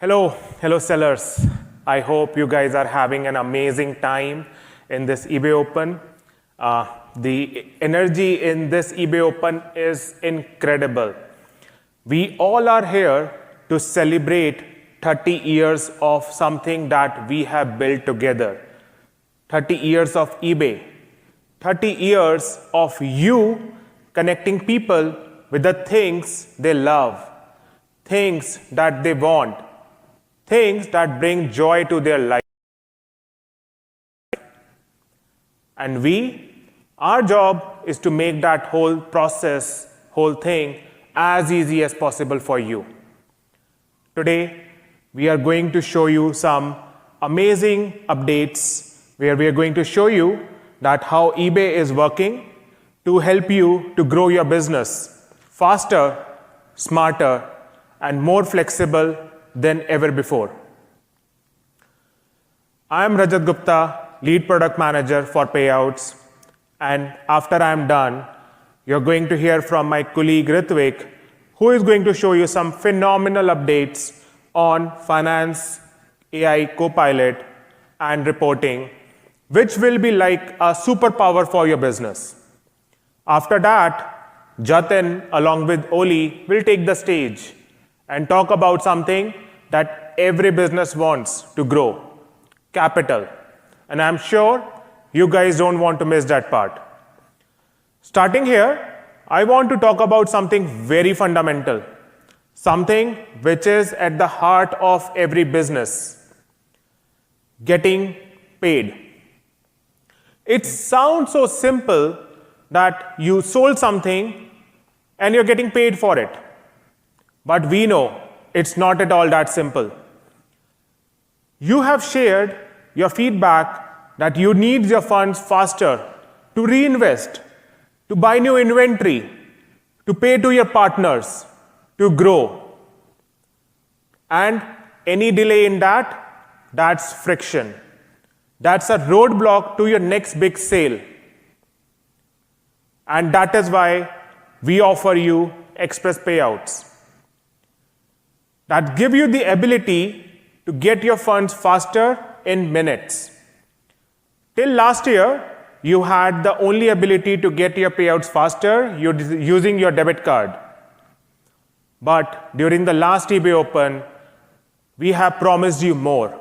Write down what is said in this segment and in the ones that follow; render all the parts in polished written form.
Hello sellers. I hope you guys are having an amazing time in this eBay Open. The energy in this eBay Open is incredible. We all are here to celebrate 30 years of something that we have built together. 30 years of eBay. 30 years of you connecting people with the things they love, things that they want, things that bring joy to their life. And our job is to make that whole process, whole thing, as easy as possible for you. Today, we are going to show you some amazing updates where we are going to show you that how eBay is working to help you to grow your business faster, smarter, and more flexible than ever before. I am Rajat Gupta, Lead Product Manager for Payouts, and after I am done, you're going to hear from my colleague Ritvik, who is going to show you some phenomenal updates on Finance AI Copilot and reporting, which will be like a superpower for your business. After that, Jatin, along with Oli, will take the stage and talk about something that every business wants to grow, capital. And I'm sure you guys don't want to miss that part. Starting here, I want to talk about something very fundamental, something which is at the heart of every business: getting paid. It sounds so simple that you sold something and you're getting paid for it. But we know it's not at all that simple. You have shared your feedback that you need your funds faster to reinvest, to buy new inventory, to pay to your partners, to grow. And any delay in that, that's friction. That's a roadblock to your next big sale. And that is why we offer you express payouts that give you the ability to get your funds faster in minutes. Till last year, you had the only ability to get your payouts faster using your debit card. But during the last eBay Open, we have promised you more.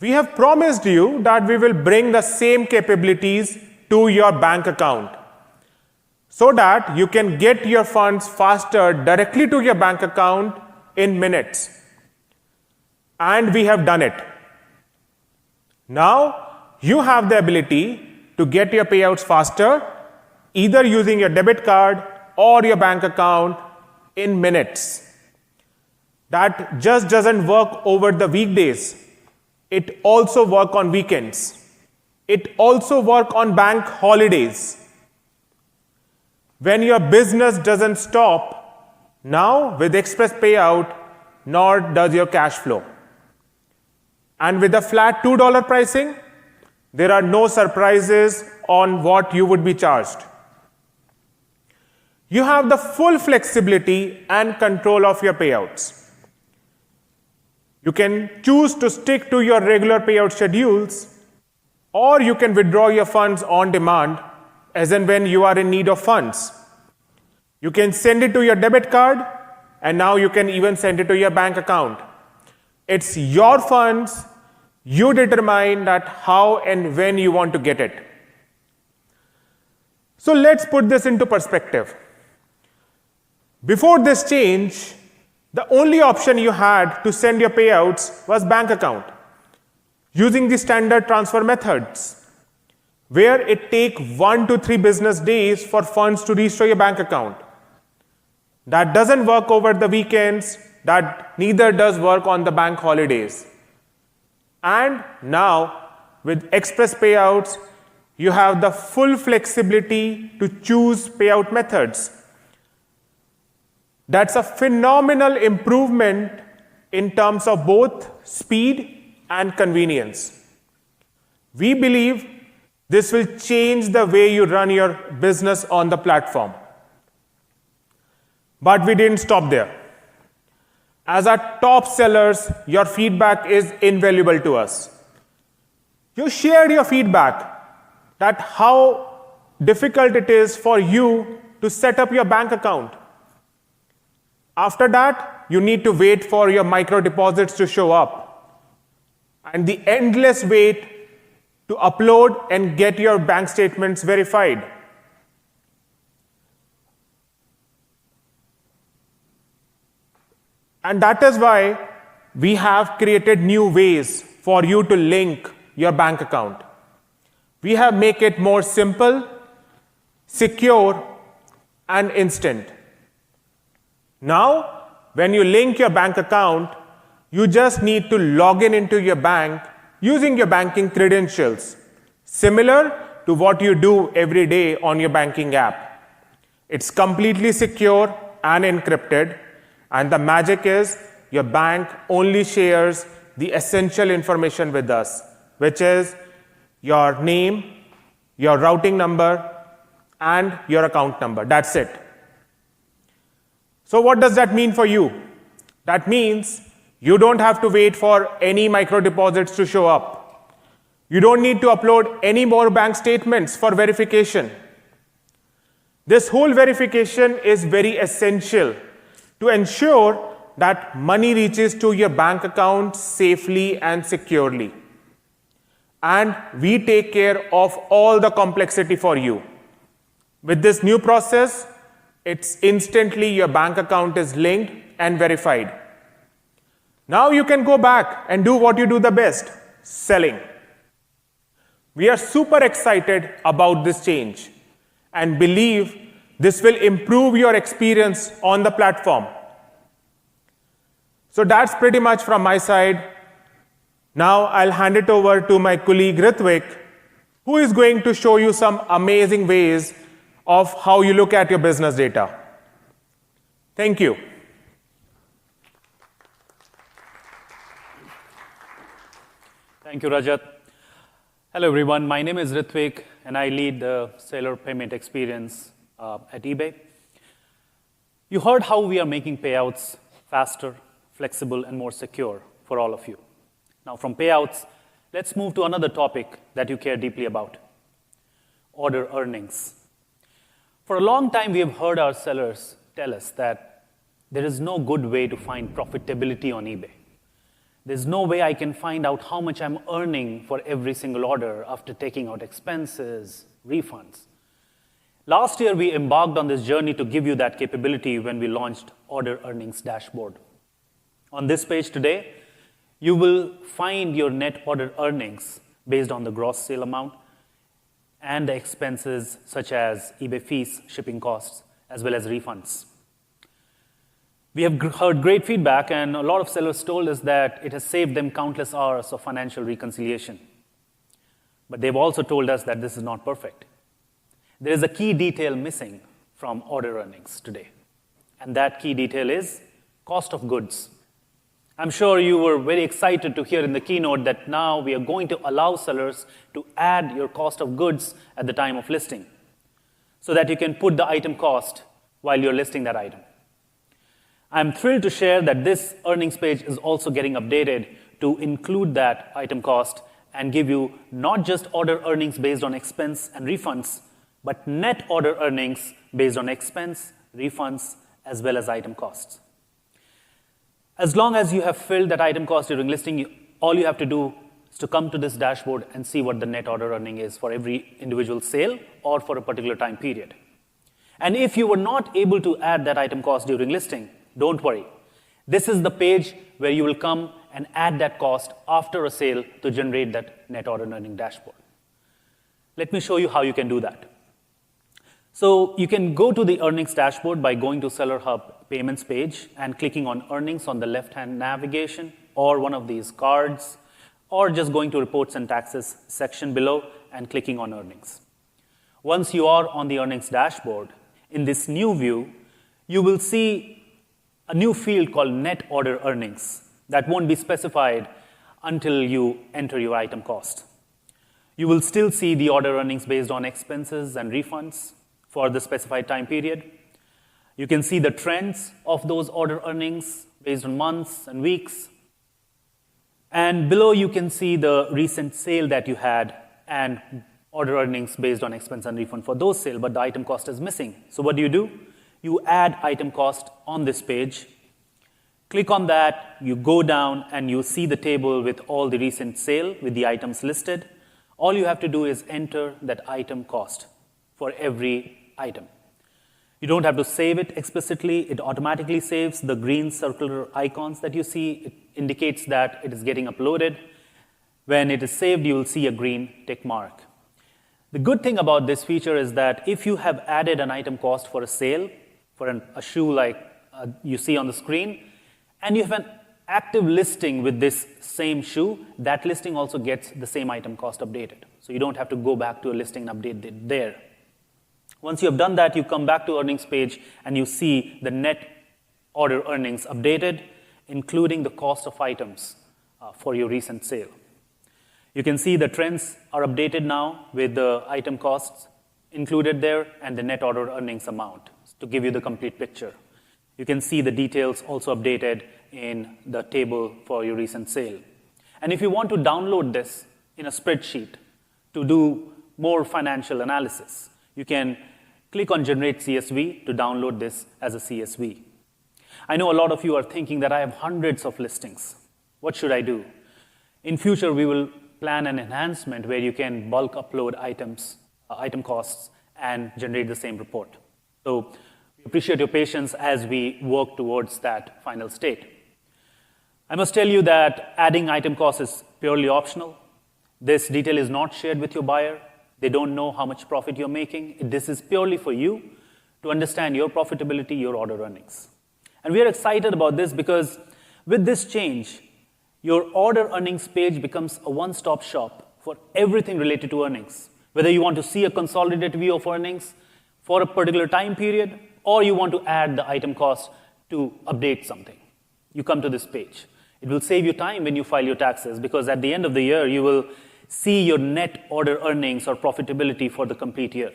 We have promised you that we will bring the same capabilities to your bank account so that you can get your funds faster directly to your bank account in minutes. And we have done it. Now, you have the ability to get your payouts faster, either using your debit card or your bank account in minutes. That just doesn't work over the weekdays. It also works on weekends. It also works on bank holidays. When your business doesn't stop, now with Express Payout, nor does your cash flow. And with a flat $2 pricing, there are no surprises on what you would be charged. You have the full flexibility and control of your payouts. You can choose to stick to your regular payout schedules, or you can withdraw your funds on demand as and when you are in need of funds. You can send it to your debit card, and now you can even send it to your bank account. It's your funds. You determine that how and when you want to get it. So let's put this into perspective. Before this change, the only option you had to send your payouts was bank account, using the standard transfer methods, where it takes 1 to 3 business days for funds to reach to your bank account. That doesn't work over the weekends, that neither does work on the bank holidays. And now, with Express Payouts, you have the full flexibility to choose payout methods. That's a phenomenal improvement in terms of both speed and convenience. We believe this will change the way you run your business on the platform. But we didn't stop there. As our top sellers, your feedback is invaluable to us. You shared your feedback that how difficult it is for you to set up your bank account. After that, you need to wait for your micro deposits to show up. And the endless wait to upload and get your bank statements verified. And that is why we have created new ways for you to link your bank account. We have made it more simple, secure, and instant. Now, when you link your bank account, you just need to log in into your bank using your banking credentials, similar to what you do every day on your banking app. It's completely secure and encrypted, and the magic is your bank only shares the essential information with us, which is your name, your routing number, and your account number. That's it. So what does that mean for you? That means you don't have to wait for any micro deposits to show up. You don't need to upload any more bank statements for verification. This whole verification is very essential to ensure that money reaches to your bank account safely and securely. And we take care of all the complexity for you. With this new process, it's instantly your bank account is linked and verified. Now you can go back and do what you do the best, selling. We are super excited about this change and believe this will improve your experience on the platform. So that's pretty much from my side. Now I'll hand it over to my colleague Ritvik, who is going to show you some amazing ways of how you look at your business data. Thank you. Thank you, Rajat. Hello, everyone. My name is Ritvik, and I lead the seller payment experience at eBay. You heard how we are making payouts faster, flexible, and more secure for all of you. Now, from payouts, let's move to another topic that you care deeply about: order earnings. For a long time, we have heard our sellers tell us that there is no good way to find profitability on eBay. There's no way I can find out how much I'm earning for every single order after taking out expenses, refunds. Last year, we embarked on this journey to give you that capability when we launched Order Earnings Dashboard. On this page today, you will find your net order earnings based on the gross sale amount and the expenses such as eBay fees, shipping costs, as well as refunds. We have heard great feedback, and a lot of sellers told us that it has saved them countless hours of financial reconciliation. But they've also told us that this is not perfect. There is a key detail missing from order earnings today, and that key detail is cost of goods. I'm sure you were very excited to hear in the keynote that now we are going to allow sellers to add your cost of goods at the time of listing, so that you can put the item cost while you're listing that item. I'm thrilled to share that this earnings page is also getting updated to include that item cost and give you not just order earnings based on expense and refunds, but net order earnings based on expense, refunds, as well as item costs. As long as you have filled that item cost during listing, all you have to do is to come to this dashboard and see what the net order earning is for every individual sale or for a particular time period. And if you were not able to add that item cost during listing, don't worry. This is the page where you will come and add that cost after a sale to generate that net order earning dashboard. Let me show you how you can do that. So you can go to the earnings dashboard by going to Seller Hub payments page and clicking on earnings on the left-hand navigation or one of these cards, or just going to reports and taxes section below and clicking on earnings. Once you are on the earnings dashboard, in this new view, you will see a new field called net order earnings that won't be specified until you enter your item cost. You will still see the order earnings based on expenses and refunds for the specified time period. You can see the trends of those order earnings based on months and weeks. And below, you can see the recent sale that you had and order earnings based on expense and refund for those sales, but the item cost is missing. So what do? You add item cost on this page. Click on that, you go down, and you see the table with all the recent sale with the items listed. All you have to do is enter that item cost for every item. You don't have to save it explicitly. It automatically saves the green circular icons that you see. It indicates that it is getting uploaded. When it is saved, you will see a green tick mark. The good thing about this feature is that if you have added an item cost for a sale, for a shoe like you see on the screen, and you have an active listing with this same shoe, that listing also gets the same item cost updated. So you don't have to go back to a listing and update it there. Once you have done that, you come back to earnings page and you see the net order earnings updated, including the cost of items for your recent sale. You can see the trends are updated now with the item costs included there and the net order earnings amount to give you the complete picture. You can see the details also updated in the table for your recent sale. And if you want to download this in a spreadsheet to do more financial analysis, you can click on Generate CSV to download this as a CSV. I know a lot of you are thinking that I have hundreds of listings. What should I do? In future, we will plan an enhancement where you can bulk upload items, item costs, and generate the same report. So we appreciate your patience as we work towards that final state. I must tell you that adding item costs is purely optional. This detail is not shared with your buyer. They don't know how much profit you're making. This is purely for you to understand your profitability, your order earnings. And we are excited about this because with this change, your order earnings page becomes a one-stop shop for everything related to earnings. Whether you want to see a consolidated view of earnings for a particular time period, or you want to add the item cost to update something, you come to this page. It will save you time when you file your taxes because at the end of the year, you will see your net order earnings or profitability for the complete year.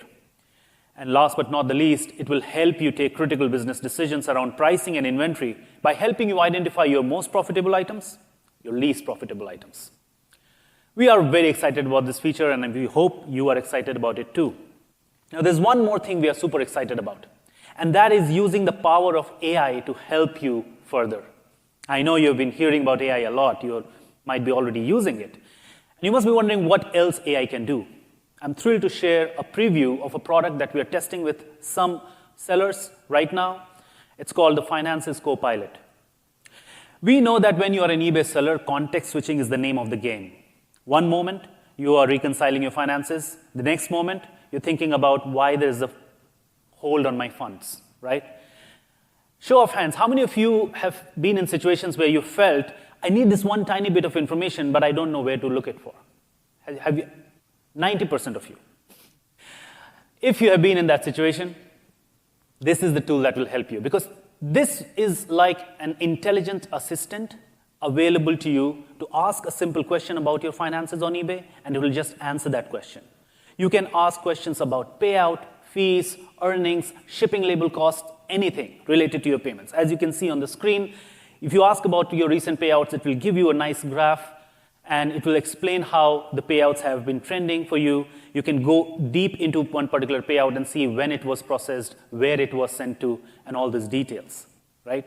And last but not the least, it will help you take critical business decisions around pricing and inventory by helping you identify your most profitable items, your least profitable items. We are very excited about this feature, and we hope you are excited about it too. Now, there's one more thing we are super excited about, and that is using the power of AI to help you further. I know you've been hearing about AI a lot. You might be already using it. And you must be wondering what else AI can do. I'm thrilled to share a preview of a product that we are testing with some sellers right now. It's called the Finances Copilot. We know that when you are an eBay seller, context switching is the name of the game. One moment, you are reconciling your finances. The next moment, you're thinking about why there's a hold on my funds, right? Show of hands, how many of you have been in situations where you felt, I need this one tiny bit of information, but I don't know where to look it for? Have you? 90% of you. If you have been in that situation, this is the tool that will help you because this is like an intelligent assistant available to you to ask a simple question about your finances on eBay, and it will just answer that question. You can ask questions about payout, fees, earnings, shipping label costs, anything related to your payments. As you can see on the screen, if you ask about your recent payouts, it will give you a nice graph, and it will explain how the payouts have been trending for you. You can go deep into one particular payout and see when it was processed, where it was sent to, and all these details, right?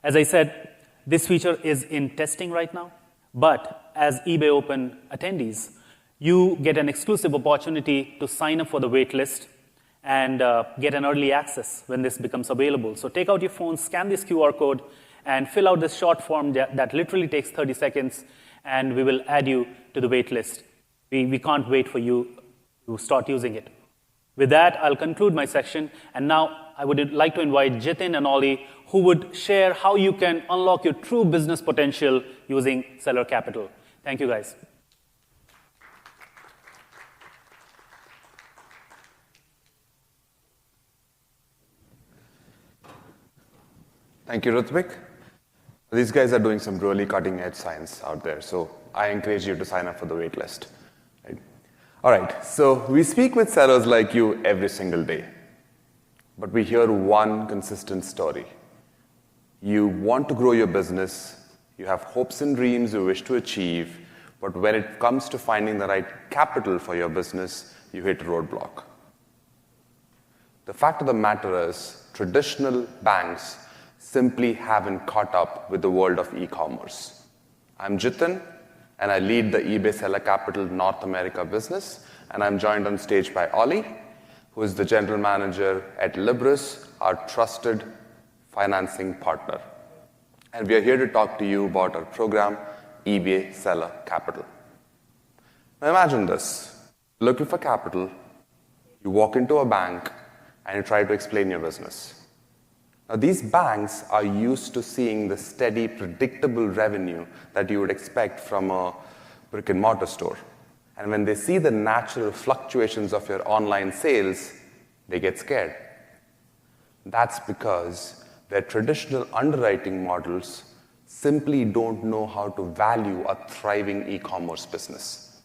As I said, this feature is in testing right now, but as eBay Open attendees, you get an exclusive opportunity to sign up for the wait list and get an early access when this becomes available. So take out your phone, scan this QR code, and fill out this short form that literally takes 30 seconds, and we will add you to the wait list. We can't wait for you to start using it. With that, I'll conclude my section, and now I would like to invite Jitin and Ollie, who would share how you can unlock your true business potential using Seller Capital. Thank you, guys. Thank you, Rutvik. These guys are doing some really cutting-edge science out there, so I encourage you to sign up for the wait list. Right? All right, so we speak with sellers like you every single day. but we hear one consistent story. You want to grow your business, you have hopes and dreams you wish to achieve, but when it comes to finding the right capital for your business, you hit a roadblock. The fact of the matter is, traditional banks simply haven't caught up with the world of e-commerce. I'm Jitin, and I lead the eBay Seller Capital North America business, and I'm joined on stage by Ollie, who is the general manager at Libris, our trusted financing partner. And we are here to talk to you about our program, eBay Seller Capital. Now imagine this. Looking for capital, you walk into a bank and you try to explain your business. Now these banks are used to seeing the steady, predictable revenue that you would expect from a brick and mortar store. And when they see the natural fluctuations of your online sales, they get scared. That's because their traditional underwriting models simply don't know how to value a thriving e-commerce business.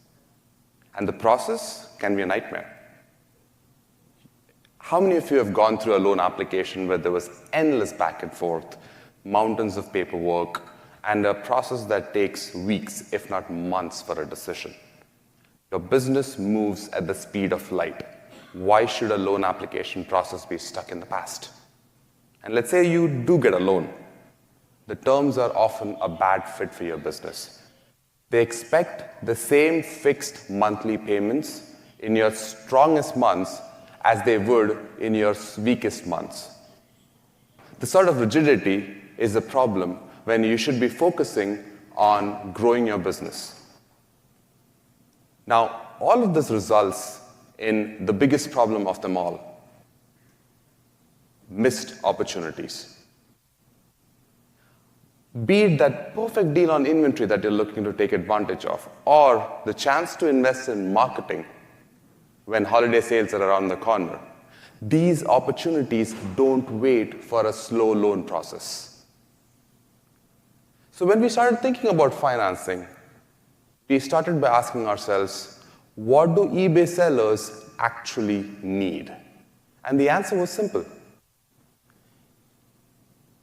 And the process can be a nightmare. How many of you have gone through a loan application where there was endless back and forth, mountains of paperwork, and a process that takes weeks, if not months, for a decision? Your business moves at the speed of light. Why should a loan application process be stuck in the past? And let's say you do get a loan. The terms are often a bad fit for your business. They expect the same fixed monthly payments in your strongest months as they would in your weakest months. This sort of rigidity is a problem when you should be focusing on growing your business. Now, all of this results in the biggest problem of them all: missed opportunities. Be it that perfect deal on inventory that you're looking to take advantage of, or the chance to invest in marketing when holiday sales are around the corner. These opportunities don't wait for a slow loan process. So when we started thinking about financing, we started by asking ourselves, what do eBay sellers actually need? And the answer was simple.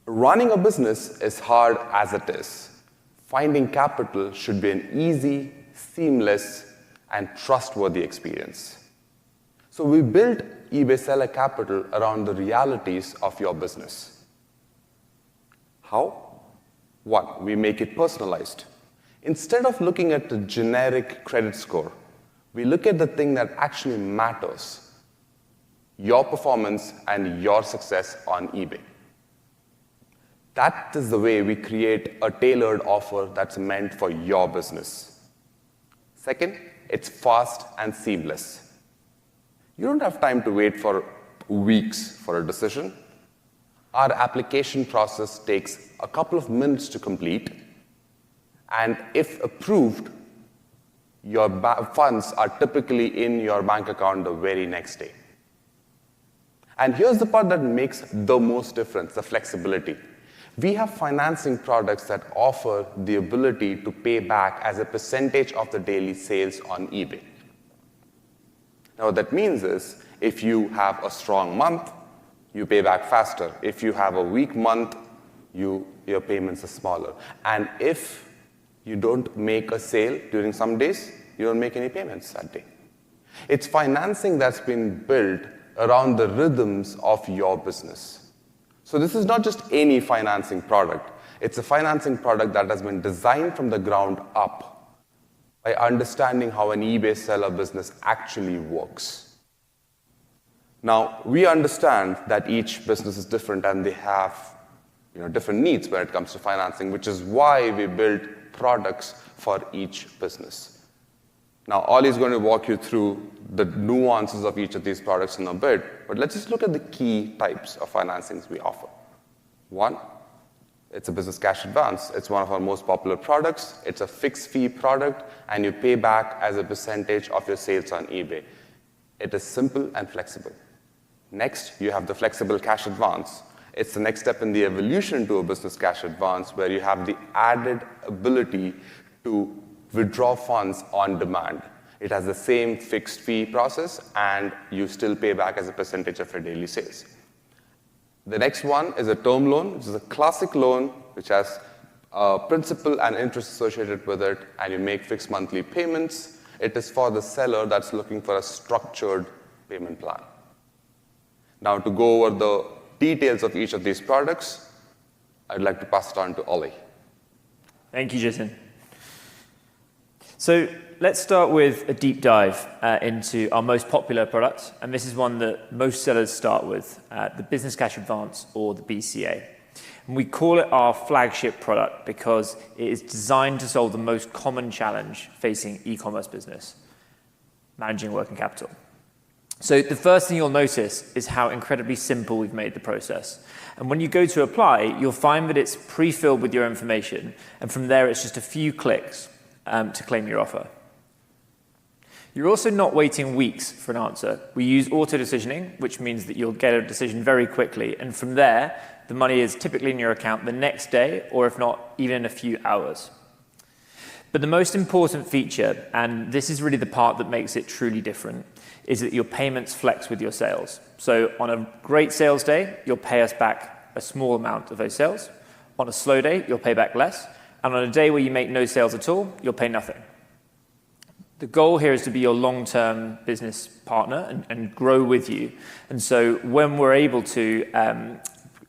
Running a business is hard as it is. Finding capital should be an easy, seamless, and trustworthy experience. So we built eBay Seller Capital around the realities of your business. How? One, we make it personalized. Instead of looking at the generic credit score, we look at the thing that actually matters: your performance and your success on eBay. That is the way we create a tailored offer that's meant for your business. Second, it's fast and seamless. You don't have time to wait for weeks for a decision. Our application process takes a couple of minutes to complete, and if approved, your funds are typically in your bank account the very next day. And here's the part that makes the most difference: the flexibility. We have financing products that offer the ability to pay back as a percentage of the daily sales on eBay. Now, what that means is, if you have a strong month, you pay back faster. If you have a weak month, your payments are smaller. And if you don't make a sale during some days, you don't make any payments that day. It's financing that's been built around the rhythms of your business. So this is not just any financing product. It's a financing product that has been designed from the ground up by understanding how an eBay seller business actually works. Now, we understand that each business is different and they have different needs when it comes to financing, which is why we build products for each business. Now, Ollie's going to walk you through the nuances of each of these products in a bit, but let's just look at the key types of financings we offer. One, it's a business cash advance. It's one of our most popular products. It's a fixed fee product, and you pay back as a percentage of your sales on eBay. It is simple and flexible. Next, you have the flexible cash advance. It's the next step in the evolution to a business cash advance, where you have the added ability to withdraw funds on demand. It has the same fixed fee process, and you still pay back as a percentage of your daily sales. The next one is a term loan, which is a classic loan which has principal and interest associated with it, and you make fixed monthly payments. It is for the seller that's looking for a structured payment plan. Now, to go over the details of each of these products, I'd like to pass it on to Ollie. Thank you, Jatin. So let's start with a deep dive into our most popular product, and this is one that most sellers start with, the Business Cash Advance, or the BCA. And we call it our flagship product because it is designed to solve the most common challenge facing e-commerce business, managing working capital. So the first thing you'll notice is how incredibly simple we've made the process. And when you go to apply, you'll find that it's pre-filled with your information, and from there it's just a few clicks to claim your offer. You're also not waiting weeks for an answer. We use auto-decisioning, which means that you'll get a decision very quickly, and from there, the money is typically in your account the next day, or if not, even in a few hours. But the most important feature, and this is really the part that makes it truly different, is that your payments flex with your sales. So on a great sales day, you'll pay us back a small amount of those sales. On a slow day, you'll pay back less. And on a day where you make no sales at all, you'll pay nothing. The goal here is to be your long-term business partner and grow with you. And so when we're able to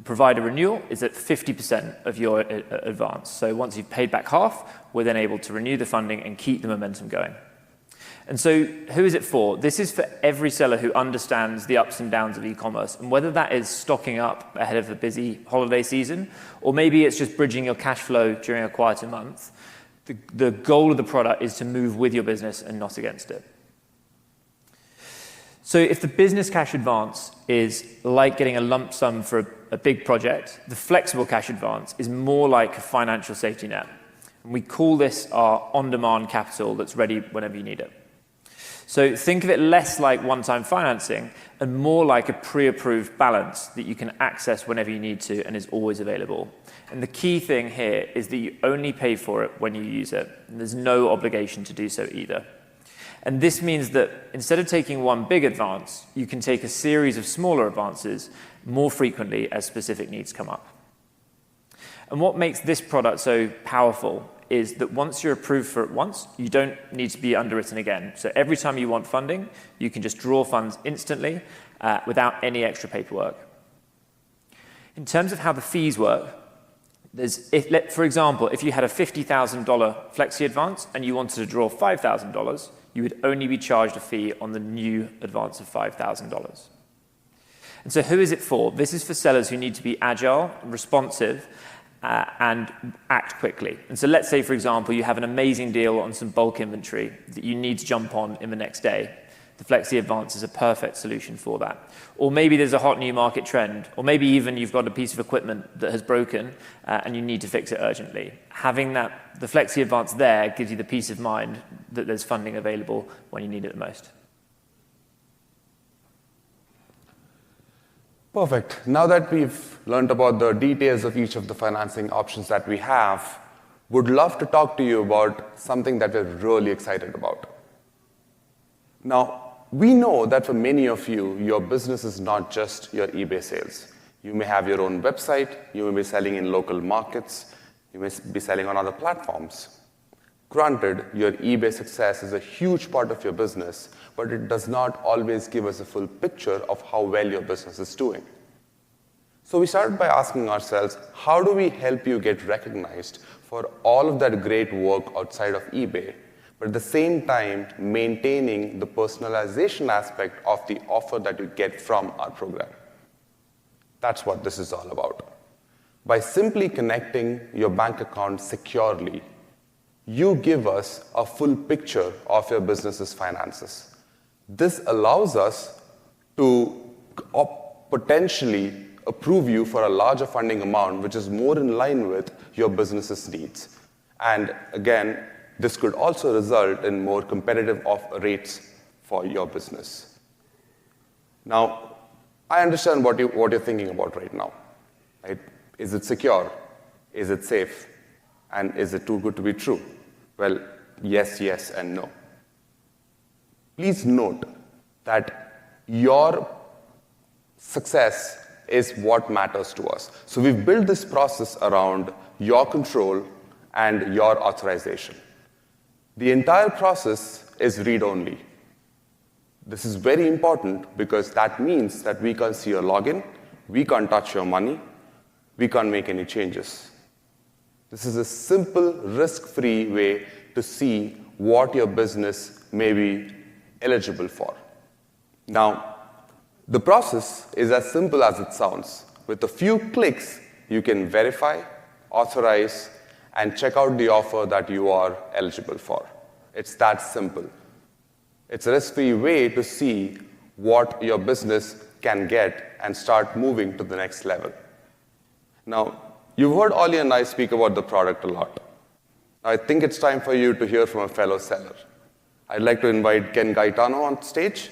provide a renewal, is at 50% of your advance. So once you've paid back half, we're then able to renew the funding and keep the momentum going. And so who is it for? This is for every seller who understands the ups and downs of e-commerce, and whether that is stocking up ahead of a busy holiday season, or maybe it's just bridging your cash flow during a quieter month. The goal of the product is to move with your business and not against it. So if the Business Cash Advance is like getting a lump sum for a big project, the Flexible Cash Advance is more like a financial safety net. And we call this our on-demand capital that's ready whenever you need it. So think of it less like one-time financing and more like a pre-approved balance that you can access whenever you need to and is always available. And the key thing here is that you only pay for it when you use it, and there's no obligation to do so either. And this means that instead of taking one big advance, you can take a series of smaller advances more frequently as specific needs come up. And what makes this product so powerful is that once you're approved for it once, you don't need to be underwritten again. So every time you want funding, you can just draw funds instantly without any extra paperwork. In terms of how the fees work, for example, if you had a $50,000 flexi advance and you wanted to draw $5,000, you would only be charged a fee on the new advance of $5,000. And so who is it for? This is for sellers who need to be agile, responsive, and act quickly. And so let's say, for example, you have an amazing deal on some bulk inventory that you need to jump on in the next day. The Flexi Advance is a perfect solution for that. Or maybe there's a hot new market trend, or maybe even you've got a piece of equipment that has broken and you need to fix it urgently. Having the Flexi Advance there gives you the peace of mind that there's funding available when you need it the most. Perfect. Now that we've learned about the details of each of the financing options that we have, would love to talk to you about something that we're really excited about. Now, we know that for many of you, your business is not just your eBay sales. You may have your own website, you may be selling in local markets, you may be selling on other platforms. Granted, your eBay success is a huge part of your business, but it does not always give us a full picture of how well your business is doing. So we started by asking ourselves, how do we help you get recognized for all of that great work outside of eBay, but at the same time maintaining the personalization aspect of the offer that you get from our program? That's what this is all about. By simply connecting your bank account securely, you give us a full picture of your business's finances. This allows us to potentially approve you for a larger funding amount, which is more in line with your business's needs. And again, this could also result in more competitive rates for your business. Now, I understand what you're thinking about right now. Right? Is it secure? Is it safe? And is it too good to be true? Well, yes, yes, and no. Please note that your success is what matters to us. So we've built this process around your control and your authorization. The entire process is read-only. This is very important because that means that we can't see your login, we can't touch your money, we can't make any changes. This is a simple, risk-free way to see what your business may be eligible for. Now, the process is as simple as it sounds. With a few clicks, you can verify, authorize, and check out the offer that you are eligible for. It's that simple. It's a risk-free way to see what your business can get and start moving to the next level. Now, you've heard Ollie and I speak about the product a lot. I think it's time for you to hear from a fellow seller. I'd like to invite Ken Gaetano on stage,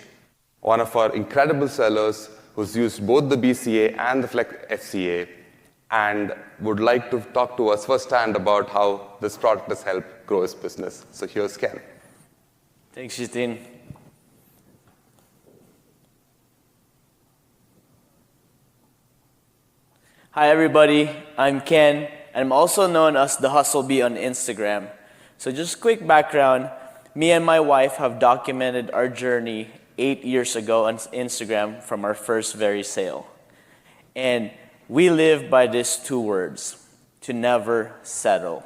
one of our incredible sellers who's used both the BCA and the Flex FCA, and would like to talk to us firsthand about how this product has helped grow his business. So here's Ken. Thanks, Jitin. Hi, everybody. I'm Ken, and I'm also known as the Hustle Bee on Instagram. So just quick background, me and my wife have documented our journey 8 years ago on Instagram from our first very sale. And we live by these 2 words, to never settle.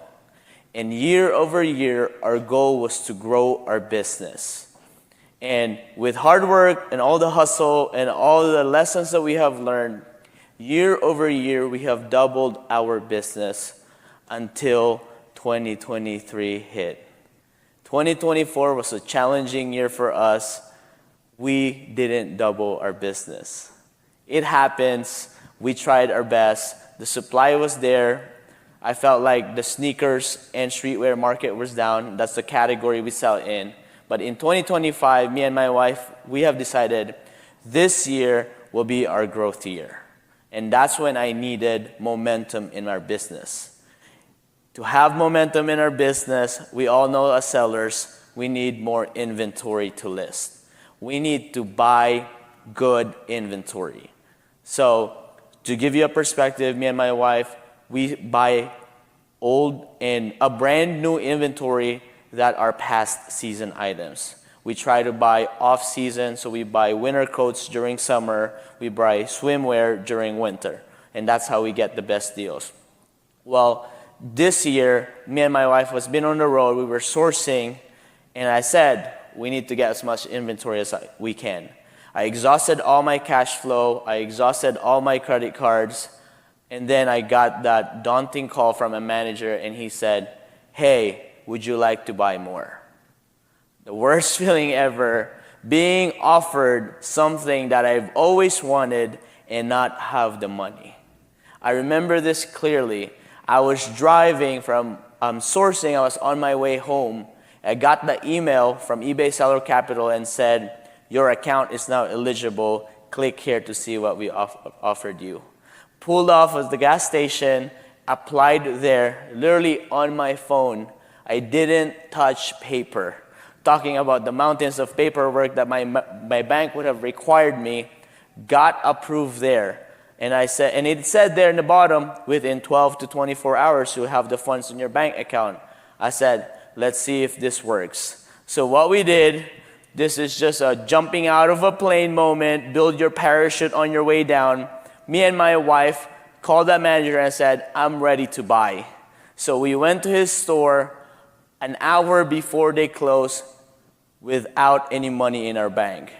And year over year, our goal was to grow our business. And with hard work and all the hustle and all the lessons that we have learned, year over year, we have doubled our business until 2023 hit. 2024 was a challenging year for us. We didn't double our business. It happens. We tried our best. The supply was there. I felt like the sneakers and streetwear market was down. That's the category we sell in. But in 2025, me and my wife, we have decided this year will be our growth year. And that's when I needed momentum in our business. To have momentum in our business, we all know as sellers, we need more inventory to list. We need to buy good inventory. So to give you a perspective, me and my wife, we buy old and a brand new inventory that are past season items. We try to buy off season, so we buy winter coats during summer, we buy swimwear during winter, and that's how we get the best deals. Well, this year, me and my wife has been on the road, we were sourcing, and I said, we need to get as much inventory as we can. I exhausted all my cash flow, I exhausted all my credit cards, and then I got that daunting call from a manager, and he said, hey, would you like to buy more? The worst feeling ever, being offered something that I've always wanted and not have the money. I remember this clearly. I was driving from sourcing, I was on my way home. I got the email from eBay Seller Capital and said, your account is now eligible. Click here to see what we offered you. Pulled off at the gas station, applied there, literally on my phone. I didn't touch paper. Talking about the mountains of paperwork that my bank would have required me, got approved there. And it said there in the bottom, within 12 to 24 hours, you'll have the funds in your bank account. I said, let's see if this works. So what we did, this is just a jumping out of a plane moment, build your parachute on your way down. Me and my wife called that manager and said, I'm ready to buy. So we went to his store an hour before they closed without any money in our bank.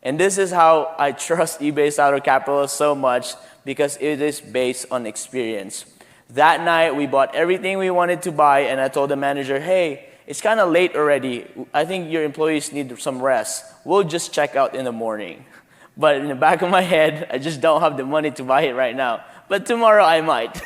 And this is how I trust eBay Seller Capital so much, because it is based on experience. That night, we bought everything we wanted to buy, and I told the manager, hey, it's kind of late already. I think your employees need some rest. We'll just check out in the morning. But in the back of my head, I just don't have the money to buy it right now. But tomorrow I might.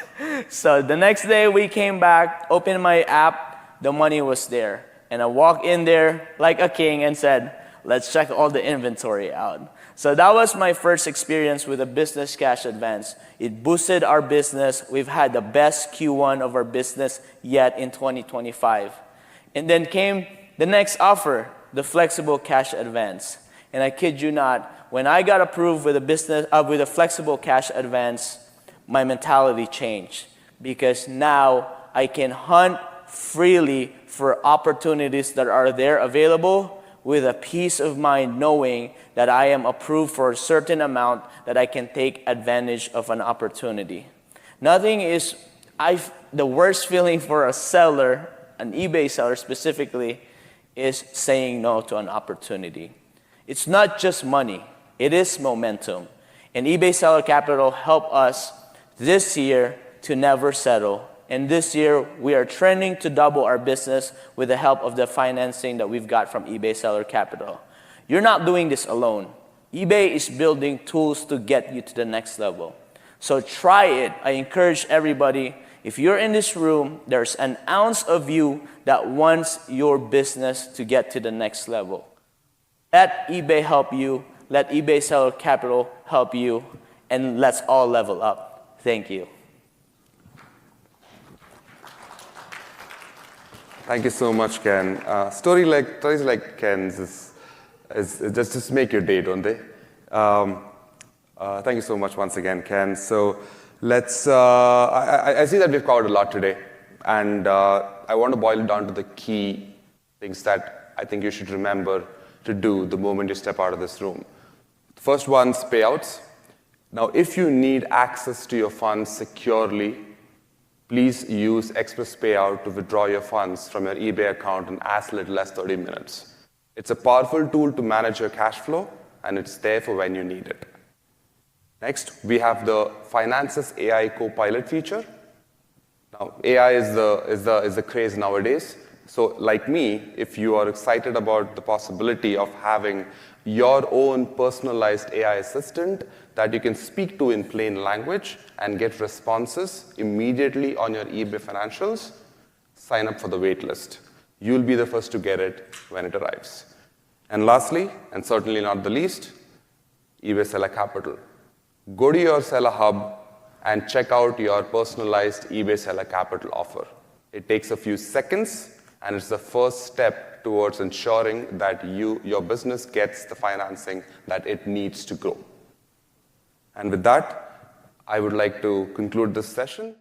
So the next day we came back, opened my app, the money was there. And I walked in there like a king and said, let's check all the inventory out. So that was my first experience with a business cash advance. It boosted our business. We've had the best Q1 of our business yet in 2025. And then came the next offer, the flexible cash advance. And I kid you not, when I got approved with a flexible cash advance, my mentality changed, because now I can hunt freely for opportunities that are there available with a peace of mind, knowing that I am approved for a certain amount that I can take advantage of an opportunity. Nothing is the worst feeling for a seller, an eBay seller specifically, is saying no to an opportunity. It's not just money, it is momentum. And eBay Seller Capital helped us this year to never settle. And this year, we are trending to double our business with the help of the financing that we've got from eBay Seller Capital. You're not doing this alone. eBay is building tools to get you to the next level. So try it. I encourage everybody, if you're in this room, there's an ounce of you that wants your business to get to the next level. Let eBay help you. Let eBay Seller Capital help you. And let's all level up. Thank you. Thank you so much, Ken. Stories like Ken's is just make your day, don't they? Thank you so much once again, Ken. So let's. I see that we've covered a lot today, and I want to boil it down to the key things that I think you should remember to do the moment you step out of this room. The first one's payouts. Now, if you need access to your funds securely, please use Express Payout to withdraw your funds from your eBay account in as little as 30 minutes. It's a powerful tool to manage your cash flow, and it's there for when you need it. Next, we have the Finances AI Copilot feature. Now, AI is the craze nowadays. So, like me, if you are excited about the possibility of having your own personalized AI assistant that you can speak to in plain language and get responses immediately on your eBay financials, sign up for the waitlist. You'll be the first to get it when it arrives. And lastly, and certainly not the least, eBay Seller Capital. Go to your Seller Hub and check out your personalized eBay Seller Capital offer. It takes a few seconds, and it's the first step towards ensuring that your business gets the financing that it needs to grow. And with that, I would like to conclude this session.